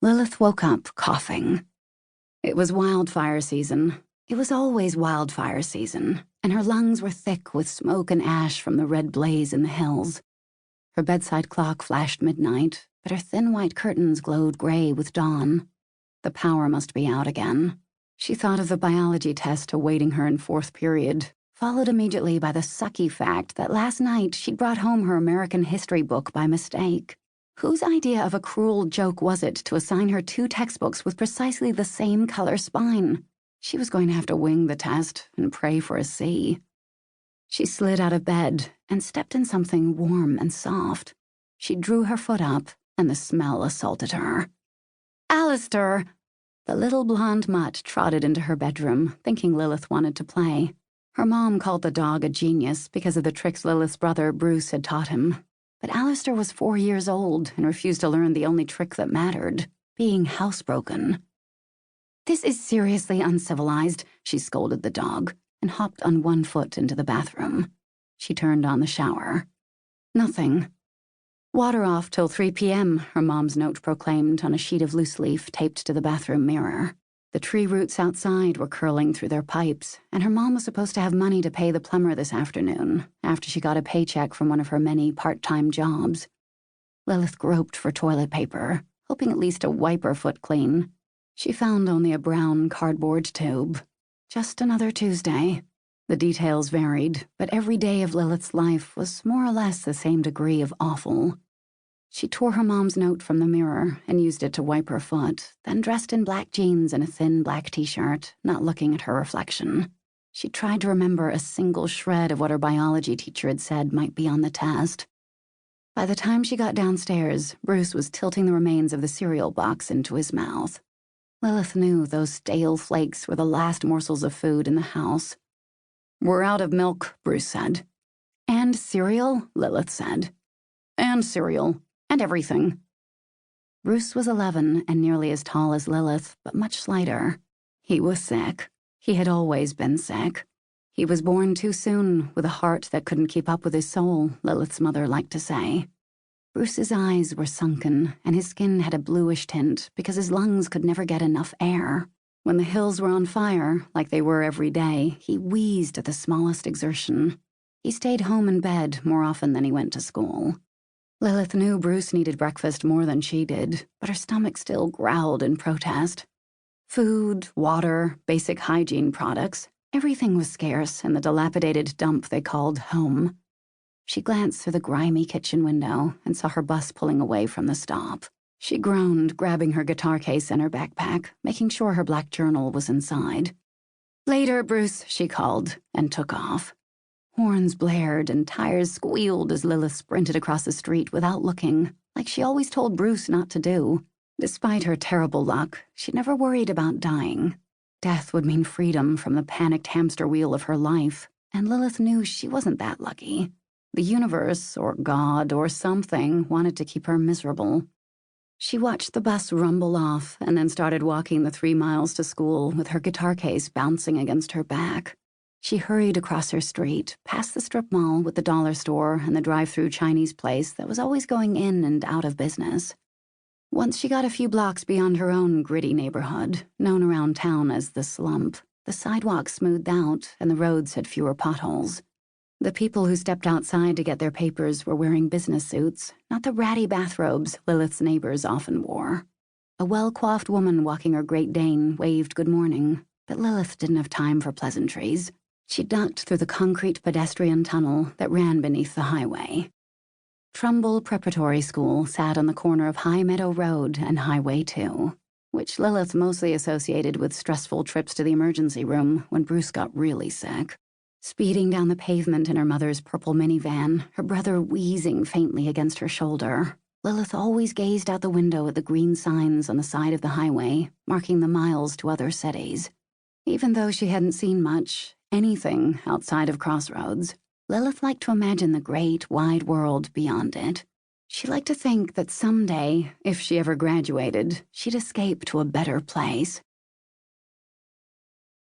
Lilith woke up coughing. It was wildfire season. It was always wildfire season, and her lungs were thick with smoke and ash from the red blaze in the hills. Her bedside clock flashed midnight, but her thin white curtains glowed gray with dawn. The power must be out again. She thought of the biology test awaiting her in fourth period, followed immediately by the sucky fact that last night she'd brought home her American history book by mistake. Whose idea of a cruel joke was it to assign her 2 textbooks with precisely the same color spine? She was going to have to wing the test and pray for a C. She slid out of bed and stepped in something warm and soft. She drew her foot up, and the smell assaulted her. "Alistair!" The little blonde mutt trotted into her bedroom, thinking Lilith wanted to play. Her mom called the dog a genius because of the tricks Lilith's brother Bruce had taught him. But Alistair was 4 years old and refused to learn the only trick that mattered, being housebroken. "This is seriously uncivilized," she scolded the dog, and hopped on one foot into the bathroom. She turned on the shower. Nothing. "Water off till 3 p.m., her mom's note proclaimed on a sheet of loose leaf taped to the bathroom mirror. The tree roots outside were curling through their pipes, and her mom was supposed to have money to pay the plumber this afternoon, after she got a paycheck from one of her many part-time jobs. Lilith groped for toilet paper, hoping at least to wipe her foot clean. She found only a brown cardboard tube. Just another Tuesday. The details varied, but every day of Lilith's life was more or less the same degree of awful. She tore her mom's note from the mirror and used it to wipe her foot, then dressed in black jeans and a thin black t-shirt, not looking at her reflection. She tried to remember a single shred of what her biology teacher had said might be on the test. By the time she got downstairs, Bruce was tilting the remains of the cereal box into his mouth. Lilith knew those stale flakes were the last morsels of food in the house. "We're out of milk," Bruce said. "And cereal," Lilith said. "And cereal. And everything." Bruce was 11 and nearly as tall as Lilith, but much slighter. He was sick. He had always been sick. He was born too soon, with a heart that couldn't keep up with his soul, Lilith's mother liked to say. Bruce's eyes were sunken, and his skin had a bluish tint because his lungs could never get enough air. When the hills were on fire, like they were every day, he wheezed at the smallest exertion. He stayed home in bed more often than he went to school. Lilith knew Bruce needed breakfast more than she did, but her stomach still growled in protest. Food, water, basic hygiene products, everything was scarce in the dilapidated dump they called home. She glanced through the grimy kitchen window and saw her bus pulling away from the stop. She groaned, grabbing her guitar case and her backpack, making sure her black journal was inside. "Later, Bruce," she called, and took off. Horns blared and tires squealed as Lilith sprinted across the street without looking, like she always told Bruce not to do. Despite her terrible luck, she never worried about dying. Death would mean freedom from the panicked hamster wheel of her life, and Lilith knew she wasn't that lucky. The universe, or God, or something wanted to keep her miserable. She watched the bus rumble off and then started walking the 3 miles to school with her guitar case bouncing against her back. She hurried across her street, past the strip mall with the dollar store and the drive-through Chinese place that was always going in and out of business. Once she got a few blocks beyond her own gritty neighborhood, known around town as the Slump, the sidewalks smoothed out and the roads had fewer potholes. The people who stepped outside to get their papers were wearing business suits, not the ratty bathrobes Lilith's neighbors often wore. A well-coiffed woman walking her Great Dane waved good morning, but Lilith didn't have time for pleasantries. She ducked through the concrete pedestrian tunnel that ran beneath the highway. Trumbull Preparatory School sat on the corner of High Meadow Road and Highway 2, which Lilith mostly associated with stressful trips to the emergency room when Bruce got really sick. Speeding down the pavement in her mother's purple minivan, her brother wheezing faintly against her shoulder, Lilith always gazed out the window at the green signs on the side of the highway, marking the miles to other cities. Even though she hadn't seen much, anything outside of Crossroads, Lilith liked to imagine the great, wide world beyond it. She liked to think that someday, if she ever graduated, she'd escape to a better place.